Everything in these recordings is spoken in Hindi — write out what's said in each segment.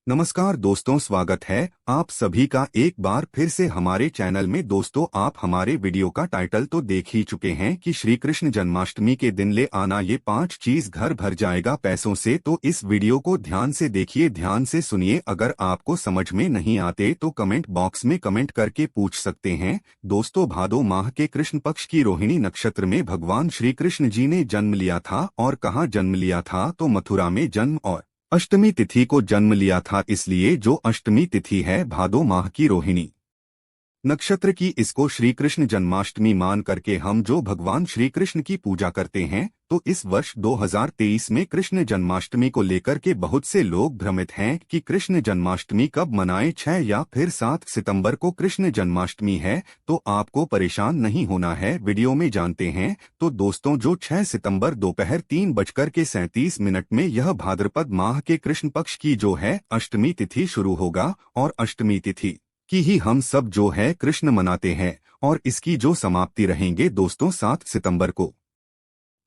नमस्कार दोस्तों, स्वागत है आप सभी का एक बार फिर से हमारे चैनल में। दोस्तों, आप हमारे वीडियो का टाइटल तो देख ही चुके हैं कि श्री कृष्ण जन्माष्टमी के दिन ले आना ये 5 चीज घर भर जाएगा पैसों से। तो इस वीडियो को ध्यान से देखिए, ध्यान से सुनिए। अगर आपको समझ में नहीं आते तो कमेंट बॉक्स में कमेंट करके पूछ सकते हैं। दोस्तों, भादो माह के कृष्ण पक्ष की रोहिणी नक्षत्र में भगवान श्री कृष्ण जी ने जन्म लिया था। और कहाँ जन्म लिया था? तो मथुरा में जन्म और अष्टमी तिथि को जन्म लिया था। इसलिए जो अष्टमी तिथि है भादो माह की रोहिणी नक्षत्र की, इसको श्री कृष्ण जन्माष्टमी मान करके हम जो भगवान श्री कृष्ण की पूजा करते हैं। तो इस वर्ष 2023 में कृष्ण जन्माष्टमी को लेकर के बहुत से लोग भ्रमित हैं कि कृष्ण जन्माष्टमी कब मनाएं, 6 या फिर 7 सितंबर को कृष्ण जन्माष्टमी है। तो आपको परेशान नहीं होना है, वीडियो में जानते हैं। तो दोस्तों, जो 6 सितंबर दोपहर 3:37 में यह भाद्रपद माह के कृष्ण पक्ष की जो है अष्टमी तिथि शुरू होगा। और अष्टमी तिथि की ही हम सब जो है कृष्ण मनाते हैं। और इसकी जो समाप्ति रहेंगे दोस्तों 7 सितंबर को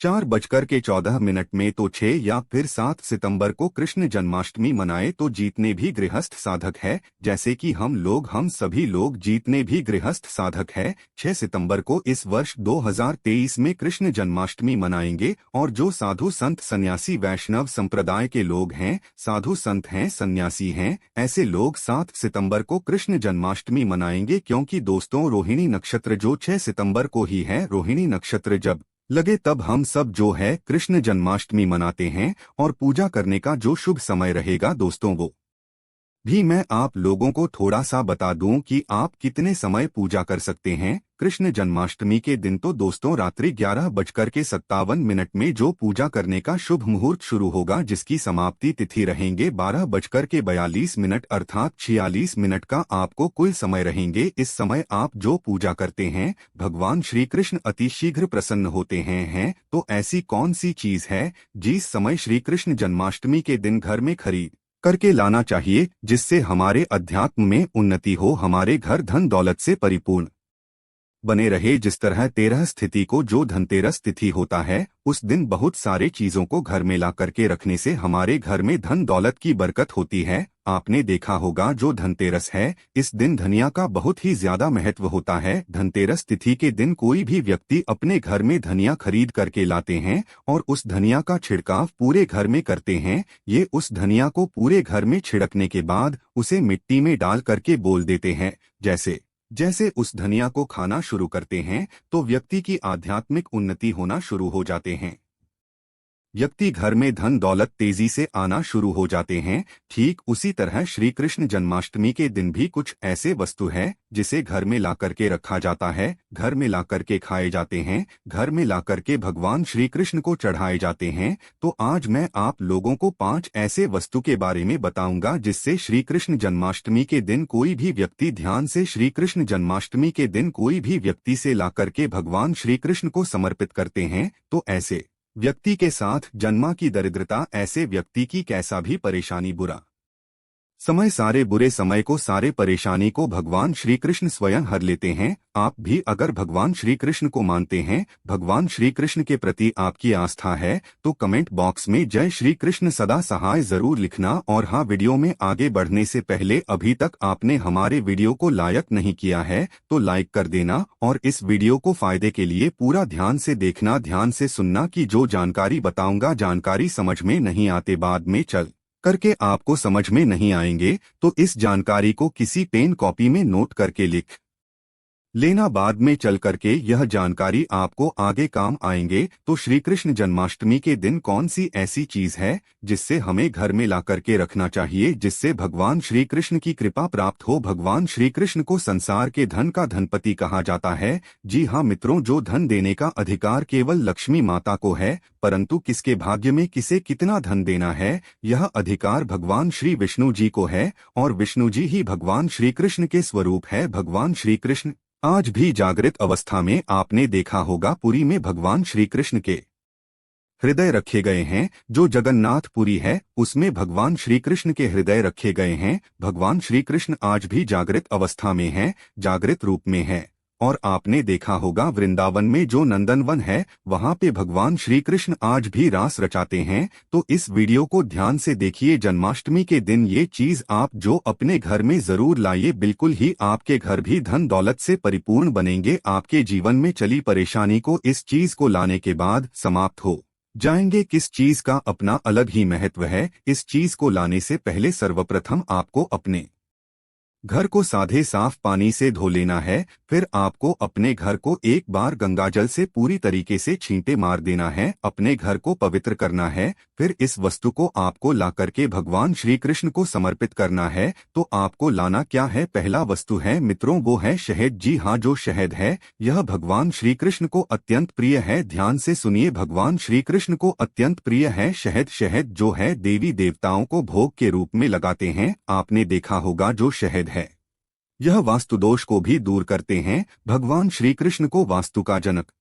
4:14 में। तो 6 या फिर 7 सितंबर को कृष्ण जन्माष्टमी मनाए तो जितने भी गृहस्थ साधक है, जैसे कि हम सभी लोग जितने भी गृहस्थ साधक है, 6 सितंबर को इस वर्ष 2023 में कृष्ण जन्माष्टमी मनाएंगे। और जो साधु संत सन्यासी वैष्णव संप्रदाय के लोग हैं, साधु संत हैं, सन्यासी हैं, ऐसे लोग 7 सितंबर को कृष्ण जन्माष्टमी मनाएंगे। क्योंकि दोस्तों, रोहिणी नक्षत्र जो 6 सितंबर को ही है, रोहिणी नक्षत्र जब लगे तब हम सब जो है कृष्ण जन्माष्टमी मनाते हैं। और पूजा करने का जो शुभ समय रहेगा दोस्तों, वो भी मैं आप लोगों को थोड़ा सा बता दूं कि आप कितने समय पूजा कर सकते हैं कृष्ण जन्माष्टमी के दिन। तो दोस्तों, रात्रि 11:57 में जो पूजा करने का शुभ मुहूर्त शुरू होगा, जिसकी समाप्ति तिथि रहेंगे 12:42 अर्थात 46 मिनट का आपको कुल समय रहेंगे। इस समय आप जो पूजा करते हैं, भगवान श्री कृष्ण अति शीघ्र प्रसन्न होते हैं। तो ऐसी कौन सी चीज है जिस समय श्री कृष्ण जन्माष्टमी के दिन घर में खरीद करके लाना चाहिए, जिससे हमारे अध्यात्म में उन्नति हो, हमारे घर धन दौलत से परिपूर्ण बने रहे। जिस तरह 13 स्थिति को जो धनतेरस तिथि होता है, उस दिन बहुत सारे चीजों को घर में ला करके रखने से हमारे घर में धन दौलत की बरकत होती है। आपने देखा होगा जो धनतेरस है, इस दिन धनिया का बहुत ही ज्यादा महत्व होता है। धनतेरस तिथि के दिन कोई भी व्यक्ति अपने घर में धनिया खरीद करके लाते हैं और उस धनिया का छिड़काव पूरे घर में करते हैं। ये उस धनिया को पूरे घर में छिड़कने के बाद उसे मिट्टी में डाल करके बोल देते हैं। जैसे जैसे उस धनिया को खाना शुरू करते हैं तो व्यक्ति की आध्यात्मिक उन्नति होना शुरू हो जाते हैं, व्यक्ति घर में धन दौलत तेजी से आना शुरू हो जाते हैं। ठीक उसी तरह श्री कृष्ण जन्माष्टमी के दिन भी कुछ ऐसे वस्तु है जिसे घर में ला करके रखा जाता है, घर में ला करके खाए जाते हैं, घर में ला करके भगवान श्री कृष्ण को चढ़ाए जाते हैं। तो आज मैं आप लोगों को 5 ऐसे वस्तु के बारे में बताऊंगा जिससे श्री कृष्ण जन्माष्टमी के दिन कोई भी व्यक्ति ध्यान से श्री कृष्ण जन्माष्टमी के दिन कोई भी व्यक्ति से ला करके भगवान श्री कृष्ण को समर्पित करते हैं। तो ऐसे व्यक्ति के साथ जन्मा की दरिद्रता, ऐसे व्यक्ति की कैसा भी परेशानी, बुरा समय, सारे बुरे समय को, सारे परेशानी को भगवान श्री कृष्ण स्वयं हर लेते हैं। आप भी अगर भगवान श्री कृष्ण को मानते हैं, भगवान श्री कृष्ण के प्रति आपकी आस्था है, तो कमेंट बॉक्स में जय श्री कृष्ण सदा सहाय जरूर लिखना। और हाँ, वीडियो में आगे बढ़ने से पहले अभी तक आपने हमारे वीडियो को लाइक नहीं किया है तो लाइक कर देना। और इस वीडियो को फायदे के लिए पूरा ध्यान से देखना, ध्यान से सुनना कि जो जानकारी बताऊंगा, जानकारी समझ में नहीं आते बाद में चल करके आपको समझ में नहीं आएंगे, तो इस जानकारी को किसी पेन कॉपी में नोट करके लिख लेना, बाद में चल करके यह जानकारी आपको आगे काम आएंगे। तो श्री कृष्ण जन्माष्टमी के दिन कौन सी ऐसी चीज है जिससे हमें घर में ला करके रखना चाहिए, जिससे भगवान श्री कृष्ण की कृपा प्राप्त हो। भगवान श्री कृष्ण को संसार के धन का धनपति कहा जाता है। जी हाँ मित्रों, जो धन देने का अधिकार केवल लक्ष्मी माता को है, परंतु किसके भाग्य में किसे कितना धन देना है, यह अधिकार भगवान श्री विष्णु जी को है। और विष्णु जी ही भगवान श्री कृष्ण के स्वरूप है। भगवान श्री कृष्ण आज भी जागृत अवस्था में आपने देखा होगा, पुरी में भगवान श्री कृष्ण के हृदय रखे गए हैं। जो जगन्नाथपुरी है उसमें भगवान श्री कृष्ण के हृदय रखे गए हैं। भगवान श्री कृष्ण आज भी जागृत अवस्था में हैं, जागृत रूप में है। और आपने देखा होगा वृंदावन में जो नंदनवन है वहाँ पे भगवान श्री कृष्ण आज भी रास रचाते हैं। तो इस वीडियो को ध्यान से देखिए। जन्माष्टमी के दिन ये चीज आप जो अपने घर में जरूर लाइए, बिल्कुल ही आपके घर भी धन दौलत से परिपूर्ण बनेंगे। आपके जीवन में चली परेशानी को इस चीज को लाने के बाद समाप्त हो जाएंगे। किस चीज का अपना अलग ही महत्व है। इस चीज को लाने से पहले सर्वप्रथम आपको अपने घर को साधे साफ पानी से धो लेना है। फिर आपको अपने घर को एक बार गंगाजल से पूरी तरीके से छींटे मार देना है, अपने घर को पवित्र करना है। फिर इस वस्तु को आपको ला करके भगवान श्री कृष्ण को समर्पित करना है। तो आपको लाना क्या है? पहला वस्तु है मित्रों, वो है शहद। जी हाँ, जो शहद है यह भगवान श्री कृष्ण को अत्यंत प्रिय है। ध्यान से सुनिए, भगवान श्री कृष्ण को अत्यंत प्रिय है शहद। शहद जो है देवी देवताओं को भोग के रूप में लगाते हैं। आपने देखा होगा जो शहद है यह वास्तु दोष को भी दूर करते हैं। भगवान श्री कृष्ण को वास्तु का जनक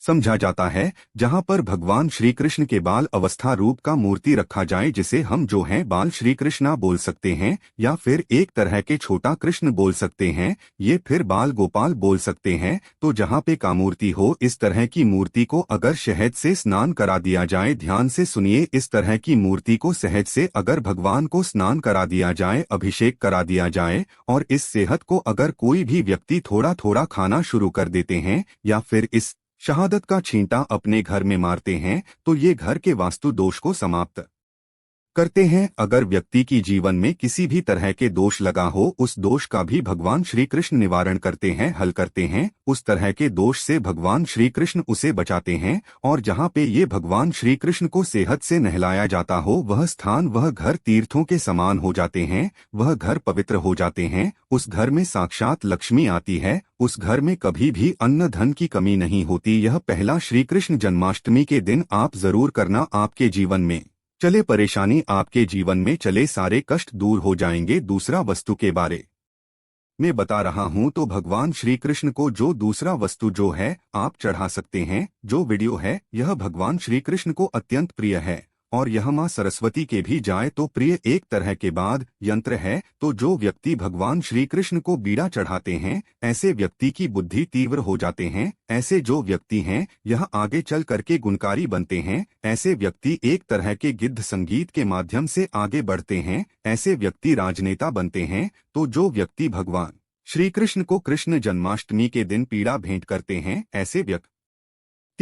समझा जाता है। जहां पर भगवान श्री कृष्ण के बाल अवस्था रूप का मूर्ति रखा जाए, जिसे हम जो है बाल श्री कृष्णा बोल सकते हैं, या फिर एक तरह के छोटा कृष्ण बोल सकते हैं, ये फिर बाल गोपाल बोल सकते हैं। तो जहां पे का मूर्ति हो, इस तरह की मूर्ति को अगर शहद से स्नान करा दिया जाए, ध्यान से सुनिए, इस तरह की मूर्ति को शहद से अगर भगवान को स्नान करा दिया जाए, अभिषेक करा दिया जाए, और इस सेहत को अगर कोई भी व्यक्ति थोड़ा थोड़ा खाना शुरू कर देते हैं, या फिर इस शहादत का छींटा अपने घर में मारते हैं, तो ये घर के वास्तु दोष को समाप्त करते हैं। अगर व्यक्ति की जीवन में किसी भी तरह के दोष लगा हो, उस दोष का भी भगवान श्री कृष्ण निवारण करते हैं, हल करते हैं। उस तरह के दोष से भगवान श्री कृष्ण उसे बचाते हैं। और जहाँ पे ये भगवान श्री कृष्ण को सेहत से नहलाया जाता हो, वह स्थान, वह घर तीर्थों के समान हो जाते हैं, वह घर पवित्र हो जाते हैं। उस घर में साक्षात लक्ष्मी आती है, उस घर में कभी भी अन्न धन की कमी नहीं होती। यह पहला श्री कृष्ण जन्माष्टमी के दिन आप जरूर करना। आपके जीवन में चले परेशानी, आपके जीवन में चले सारे कष्ट दूर हो जाएंगे। दूसरा वस्तु के बारे में बता रहा हूं, तो भगवान श्री कृष्ण को जो दूसरा वस्तु जो है आप चढ़ा सकते हैं। जो वीडियो है यह भगवान श्री कृष्ण को अत्यंत प्रिय है, और यह मां सरस्वती के भी जाए तो प्रिय एक तरह के बाद यंत्र है। तो जो व्यक्ति भगवान श्री कृष्ण को बीड़ा चढ़ाते हैं, ऐसे व्यक्ति की बुद्धि तीव्र हो जाते हैं। ऐसे जो व्यक्ति हैं यह आगे चल करके गुणकारी बनते हैं। ऐसे व्यक्ति एक तरह के गिद्ध संगीत के माध्यम से आगे बढ़ते हैं। ऐसे व्यक्ति राजनेता बनते हैं। तो जो व्यक्ति भगवान श्री कृष्ण को कृष्ण जन्माष्टमी के दिन पीड़ा भेंट करते हैं, ऐसे व्यक्ति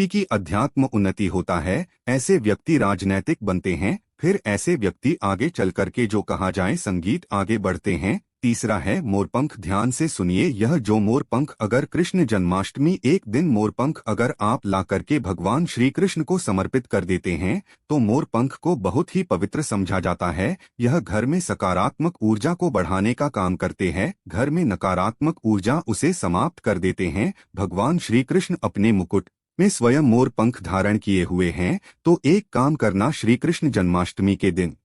की अध्यात्म उन्नति होता है। ऐसे व्यक्ति राजनैतिक बनते हैं। फिर ऐसे व्यक्ति आगे चल करके जो कहा जाए संगीत आगे बढ़ते हैं। तीसरा है मोरपंख। ध्यान से सुनिए, यह जो मोरपंख अगर कृष्ण जन्माष्टमी एक दिन मोरपंख अगर आप ला करके भगवान श्री कृष्ण को समर्पित कर देते हैं, तो मोरपंख को बहुत ही पवित्र समझा जाता है। यह घर में सकारात्मक ऊर्जा को बढ़ाने का काम करते हैं। घर में नकारात्मक ऊर्जा उसे समाप्त कर देते हैं। भगवान श्री कृष्ण अपने मुकुट में स्वयं मोर पंख धारण किए हुए हैं। तो एक काम करना, श्री कृष्ण जन्माष्टमी के दिन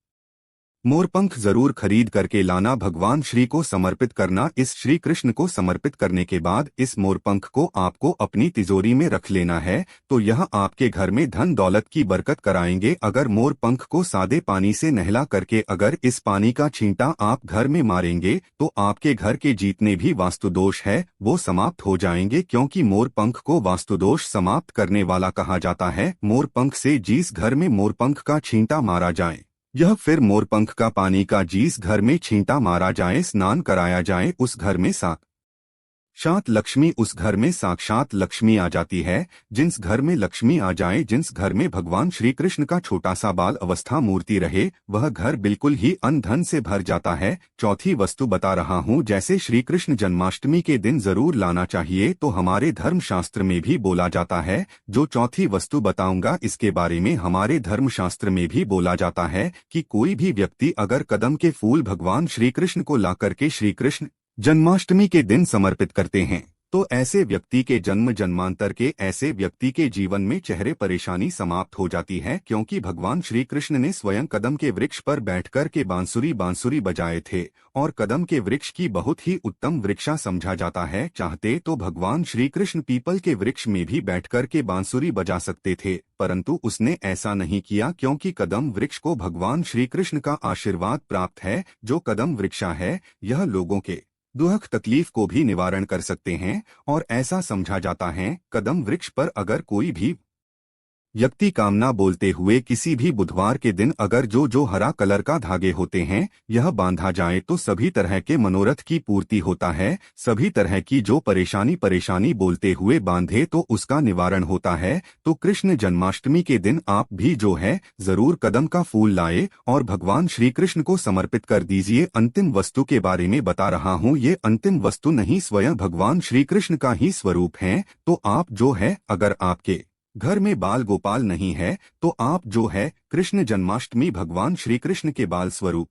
मोरपंख जरूर खरीद करके लाना, भगवान श्री को समर्पित करना। इस श्री कृष्ण को समर्पित करने के बाद इस मोरपंख को आपको अपनी तिजोरी में रख लेना है। तो यह आपके घर में धन दौलत की बरकत कराएंगे। अगर मोरपंख को सादे पानी से नहला करके अगर इस पानी का छींटा आप घर में मारेंगे, तो आपके घर के जितने भी वास्तु दोष है वो समाप्त हो जाएंगे। क्योंकि मोरपंख को वास्तु दोष समाप्त करने वाला कहा जाता है। मोरपंख से जिस घर में मोरपंख का छींटा मारा जाए, यह फिर मोरपंख का पानी का जिस घर में छींटा मारा जाए, स्नान कराया जाए, उस घर में साक्षात लक्ष्मी, उस घर में साक्षात लक्ष्मी आ जाती है। जिस घर में लक्ष्मी आ जाए, जिस घर में भगवान श्री कृष्ण का छोटा सा बाल अवस्था मूर्ति रहे, वह घर बिल्कुल ही अन्न धन से भर जाता है। चौथी वस्तु बता रहा हूँ, जैसे श्री कृष्ण जन्माष्टमी के दिन जरूर लाना चाहिए, तो हमारे धर्मशास्त्र में भी बोला जाता है। जो चौथी वस्तु बताऊंगा इसके बारे में हमारे धर्मशास्त्र में भी बोला जाता है कि कोई भी व्यक्ति अगर कदम के फूल भगवान श्री कृष्ण को ला करके श्री कृष्ण जन्माष्टमी के दिन समर्पित करते हैं, तो ऐसे व्यक्ति के जन्म जन्मांतर के ऐसे व्यक्ति के जीवन में चेहरे परेशानी समाप्त हो जाती है। क्योंकि भगवान श्री कृष्ण ने स्वयं कदम के वृक्ष पर बैठकर के बांसुरी बजाए थे, और कदम के वृक्ष की बहुत ही उत्तम वृक्षा समझा जाता है। चाहते तो भगवान श्री कृष्ण पीपल के वृक्ष में भी बैठकर के बांसुरी बजा सकते थे, परंतु उसने ऐसा नहीं किया। क्योंकि कदम वृक्ष को भगवान श्री कृष्ण का आशीर्वाद प्राप्त है। जो कदम वृक्षा है यह लोगों के दुख तकलीफ को भी निवारण कर सकते हैं। और ऐसा समझा जाता है कदम वृक्ष पर अगर कोई भी व्यक्ति कामना बोलते हुए किसी भी बुधवार के दिन अगर जो हरा कलर का धागे होते हैं यह बांधा जाए तो सभी तरह के मनोरथ की पूर्ति होता है। सभी तरह की जो परेशानी बोलते हुए बांधे तो उसका निवारण होता है। तो कृष्ण जन्माष्टमी के दिन आप भी जो है जरूर कदम का फूल लाए और भगवान श्री कृष्ण को समर्पित कर दीजिए। अंतिम वस्तु के बारे में बता रहा हूँ, ये अंतिम वस्तु नहीं स्वयं भगवान श्री कृष्ण का ही स्वरूप है। तो आप जो है अगर आपके घर में बाल गोपाल नहीं है तो आप जो है कृष्ण जन्माष्टमी भगवान श्री कृष्ण के बाल स्वरूप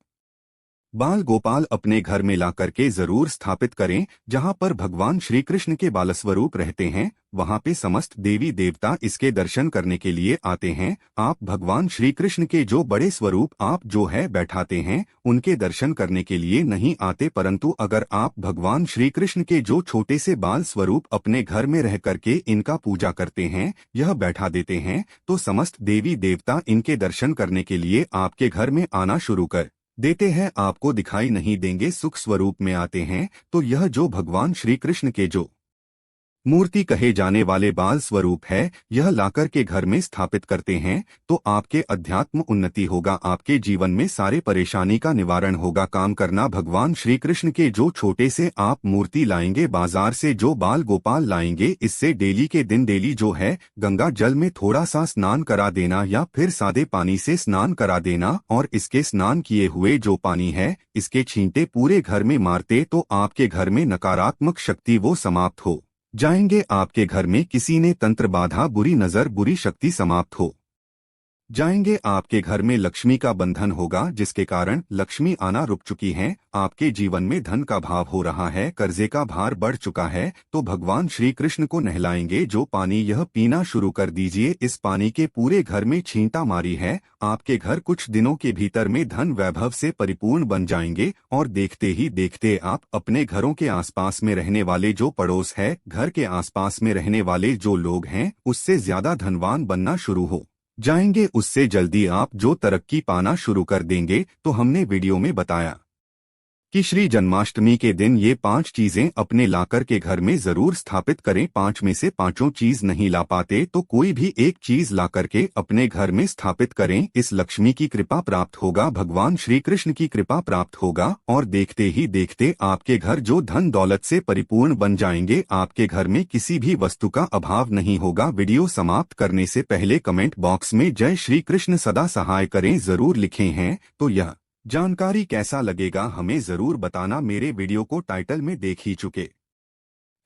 बाल गोपाल अपने घर में ला करके जरूर स्थापित करें। जहां पर भगवान श्री कृष्ण के बाल स्वरूप रहते हैं वहां पे समस्त देवी देवता इसके दर्शन करने के लिए आते हैं। आप भगवान श्री कृष्ण के जो बड़े स्वरूप आप जो है बैठाते हैं उनके दर्शन करने के लिए नहीं आते, परंतु अगर आप भगवान श्री कृष्ण के जो छोटे से बाल स्वरूप अपने घर में रह करके इनका पूजा करते हैं, यह बैठा देते हैं, तो समस्त देवी देवता इनके दर्शन करने के लिए आपके घर में आना शुरू कर देते हैं। आपको दिखाई नहीं देंगे, सुख स्वरूप में आते हैं। तो यह जो भगवान श्री कृष्ण के जो मूर्ति कहे जाने वाले बाल स्वरूप है यह लाकर के घर में स्थापित करते हैं तो आपके अध्यात्म उन्नति होगा, आपके जीवन में सारे परेशानी का निवारण होगा। काम करना भगवान श्री कृष्ण के जो छोटे से आप मूर्ति लाएंगे, बाजार से जो बाल गोपाल लाएंगे, इससे डेली के दिन डेली जो है गंगा जल में थोड़ा सा स्नान करा देना या फिर सादे पानी से स्नान करा देना और इसके स्नान किए हुए जो पानी है इसके छींटे पूरे घर में मारते तो आपके घर में नकारात्मक शक्ति वो समाप्त हो जाएंगे। आपके घर में किसी ने तंत्र बाधा, बुरी नजर, बुरी शक्ति समाप्त हो जाएंगे। आपके घर में लक्ष्मी का बंधन होगा जिसके कारण लक्ष्मी आना रुक चुकी है। आपके जीवन में धन का भाव हो रहा है, कर्जे का भार बढ़ चुका है, तो भगवान श्री कृष्ण को नहलाएंगे जो पानी यह पीना शुरू कर दीजिए। इस पानी के पूरे घर में छींटा मारी है, आपके घर कुछ दिनों के भीतर में धन वैभव से परिपूर्ण बन जाएंगे। और देखते ही देखते आप अपने घरों के आसपास में रहने वाले जो पड़ोस है, घर के आसपास में रहने वाले जो लोग हैं उससे ज्यादा धनवान बनना शुरू हो जाएंगे। उससे जल्दी आप जो तरक्की पाना शुरू कर देंगे। तो हमने वीडियो में बताया कि श्री जन्माष्टमी के दिन ये 5 चीजें अपने लाकर के घर में जरूर स्थापित करें। 5 में से पांचों चीज नहीं ला पाते तो कोई भी एक चीज ला करके अपने घर में स्थापित करें। इस लक्ष्मी की कृपा प्राप्त होगा, भगवान श्री कृष्ण की कृपा प्राप्त होगा और देखते ही देखते आपके घर जो धन दौलत से परिपूर्ण बन जाएंगे। आपके घर में किसी भी वस्तु का अभाव नहीं होगा। वीडियो समाप्त करने से पहले कमेंट बॉक्स में जय श्री कृष्ण सदा सहाय करें जरूर लिखे हैं। तो यह जानकारी कैसा लगेगा हमें जरूर बताना। मेरे वीडियो को टाइटल में देख ही चुके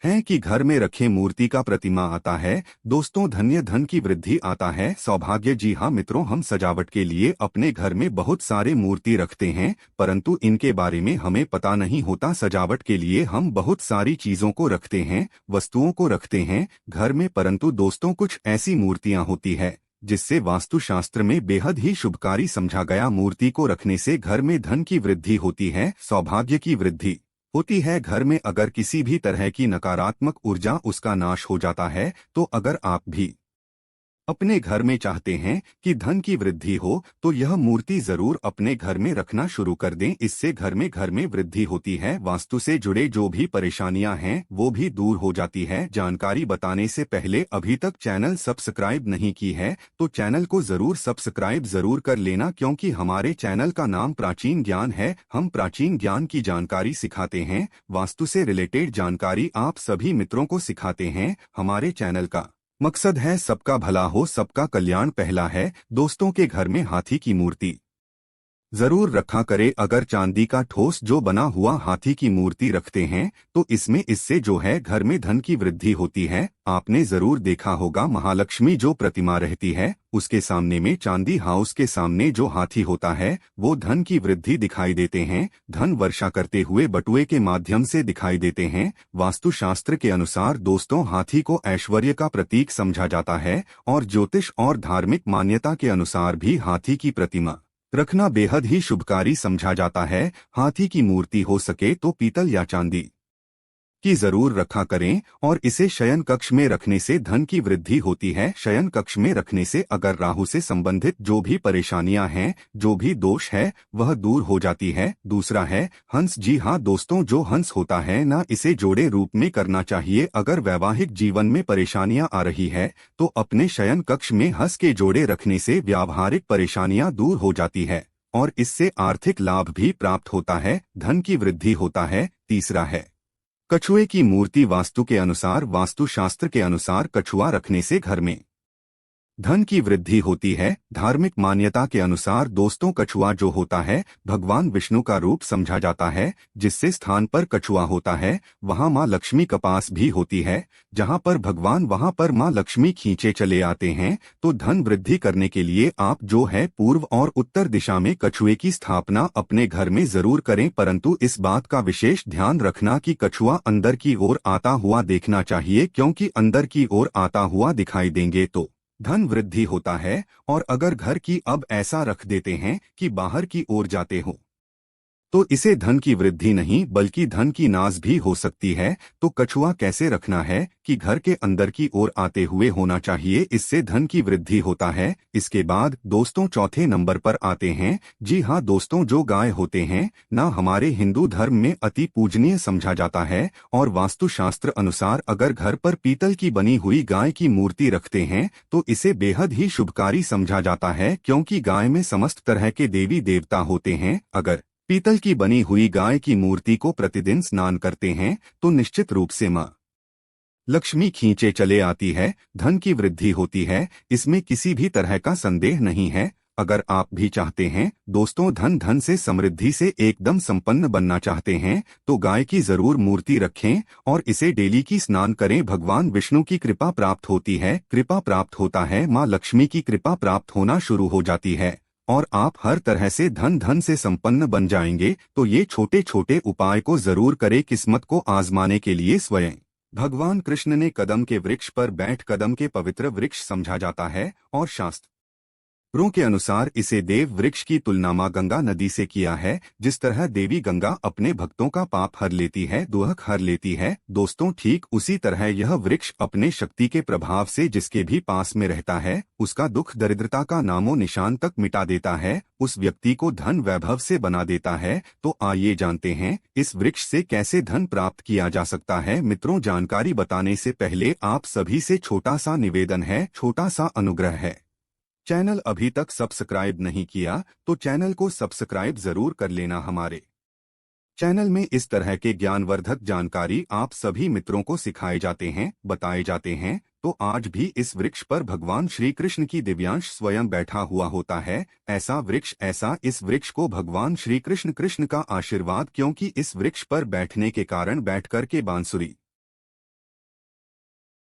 हैं कि घर में रखे मूर्ति का प्रतिमा आता है दोस्तों, धन्य धन की वृद्धि आता है, सौभाग्य। जी हाँ मित्रों, हम सजावट के लिए अपने घर में बहुत सारे मूर्ति रखते हैं परंतु इनके बारे में हमें पता नहीं होता। सजावट के लिए हम बहुत सारी चीजों को रखते हैं, वस्तुओं को रखते हैं घर में, परंतु दोस्तों कुछ ऐसी मूर्तियां होती है जिससे वास्तुशास्त्र में बेहद ही शुभकारी समझा गया। मूर्ति को रखने से घर में धन की वृद्धि होती है, सौभाग्य की वृद्धि होती है। घर में अगर किसी भी तरह की नकारात्मक ऊर्जा उसका नाश हो जाता है। तो अगर आप भी अपने घर में चाहते हैं कि धन की वृद्धि हो तो यह मूर्ति जरूर अपने घर में रखना शुरू कर दें। इससे घर में वृद्धि होती है, वास्तु से जुड़े जो भी परेशानियां हैं वो भी दूर हो जाती है। जानकारी बताने से पहले अभी तक चैनल सब्सक्राइब नहीं की है तो चैनल को जरूर सब्सक्राइब जरूर कर लेना, क्योंकि हमारे चैनल का नाम प्राचीन ज्ञान है। हम प्राचीन ज्ञान की जानकारी सिखाते हैं, वास्तु से रिलेटेड जानकारी आप सभी मित्रों को सिखाते हैं। हमारे चैनल का मकसद है सबका भला हो, सबका कल्याण पहला है। दोस्तों के घर में हाथी की मूर्ति जरूर रखा करे। अगर चांदी का ठोस जो बना हुआ हाथी की मूर्ति रखते हैं तो इससे जो है घर में धन की वृद्धि होती है। आपने जरूर देखा होगा महालक्ष्मी जो प्रतिमा रहती है उसके सामने में चांदी हाउस के सामने जो हाथी होता है वो धन की वृद्धि दिखाई देते हैं, धन वर्षा करते हुए बटुए के माध्यम से दिखाई देते हैं। वास्तुशास्त्र के अनुसार दोस्तों हाथी को ऐश्वर्य का प्रतीक समझा जाता है और ज्योतिष और धार्मिक मान्यता के अनुसार भी हाथी की प्रतिमा रखना बेहद ही शुभकारी समझा जाता है। हाथी की मूर्ति हो सके तो पीतल या चांदी की जरूर रखा करें और इसे शयन कक्ष में रखने से धन की वृद्धि होती है। शयन कक्ष में रखने से अगर राहु से संबंधित जो भी परेशानियां हैं, जो भी दोष है, वह दूर हो जाती है। दूसरा है हंस। जी हाँ दोस्तों, जो हंस होता है ना, इसे जोड़े रूप में करना चाहिए। अगर वैवाहिक जीवन में परेशानियां आ रही है तो अपने शयन कक्ष में हंस के जोड़े रखने से व्यावहारिक परेशानियां दूर हो जाती है और इससे आर्थिक लाभ भी प्राप्त होता है, धन की वृद्धि होता है। तीसरा है कछुए की मूर्ति। वास्तु के अनुसार, वास्तुशास्त्र के अनुसार कछुआ रखने से घर में धन की वृद्धि होती है। धार्मिक मान्यता के अनुसार दोस्तों, कछुआ जो होता है भगवान विष्णु का रूप समझा जाता है। जिससे स्थान पर कछुआ होता है वहां मां लक्ष्मी का पास भी होती है। जहां पर भगवान वहां पर मां लक्ष्मी खींचे चले आते हैं। तो धन वृद्धि करने के लिए आप जो है पूर्व और उत्तर दिशा में कछुए की स्थापना अपने घर में जरूर करें, परंतु इस बात का विशेष ध्यान रखना कि कछुआ अंदर की ओर आता हुआ देखना चाहिए, क्योंकि अंदर की ओर आता हुआ दिखाई देंगे तो धन वृद्धि होता है। और अगर घर की अब ऐसा रख देते हैं कि बाहर की ओर जाते हो तो इसे धन की वृद्धि नहीं बल्कि धन की नाश भी हो सकती है। तो कछुआ कैसे रखना है कि घर के अंदर की ओर आते हुए होना चाहिए, इससे धन की वृद्धि होता है। इसके बाद दोस्तों चौथे नंबर पर आते हैं, जी हाँ दोस्तों, जो गाय होते हैं ना, हमारे हिंदू धर्म में अति पूजनीय समझा जाता है। और वास्तुशास्त्र अनुसार अगर घर पर पीतल की बनी हुई गाय की मूर्ति रखते हैं तो इसे बेहद ही शुभकारी समझा जाता है, क्योंकि गाय में समस्त तरह के देवी देवता होते हैं। अगर पीतल की बनी हुई गाय की मूर्ति को प्रतिदिन स्नान करते हैं तो निश्चित रूप से मां लक्ष्मी खींचे चले आती है, धन की वृद्धि होती है। इसमें किसी भी तरह का संदेह नहीं है। अगर आप भी चाहते हैं दोस्तों धन से समृद्धि से एकदम संपन्न बनना चाहते हैं तो गाय की जरूर मूर्ति रखें और इसे डेली की स्नान करें। भगवान विष्णु की कृपा प्राप्त होती है, कृपा प्राप्त होता है, मां लक्ष्मी की कृपा प्राप्त होना शुरू हो जाती है और आप हर तरह से धन से संपन्न बन जाएंगे। तो ये छोटे छोटे उपाय को जरूर करें। किस्मत को आजमाने के लिए स्वयं भगवान कृष्ण ने कदम के वृक्ष पर बैठ कदम के पवित्र वृक्ष समझा जाता है और शास्त्रों के अनुसार इसे देव वृक्ष की तुलना मां गंगा नदी से किया है। जिस तरह देवी गंगा अपने भक्तों का पाप हर लेती है, दुख हर लेती है, दोस्तों ठीक उसी तरह यह वृक्ष अपने शक्ति के प्रभाव से जिसके भी पास में रहता है उसका दुख दरिद्रता का नामो निशान तक मिटा देता है, उस व्यक्ति को धन वैभव से बना देता है। तो आइए जानते हैं इस वृक्ष से कैसे धन प्राप्त किया जा सकता है। मित्रों, जानकारी बताने से पहले आप सभी से छोटा सा निवेदन है, छोटा सा अनुग्रह है। चैनल अभी तक सब्सक्राइब नहीं किया तो चैनल को सब्सक्राइब जरूर कर लेना। हमारे चैनल में इस तरह के ज्ञानवर्धक जानकारी आप सभी मित्रों को सिखाए जाते हैं, बताए जाते हैं। तो आज भी इस वृक्ष पर भगवान श्री कृष्ण की दिव्यांश स्वयं बैठा हुआ होता है। ऐसा वृक्ष, ऐसा इस वृक्ष को भगवान श्री कृष्ण का आशीर्वाद, क्योंकि इस वृक्ष पर बैठने के कारण बैठकर के बांसुरी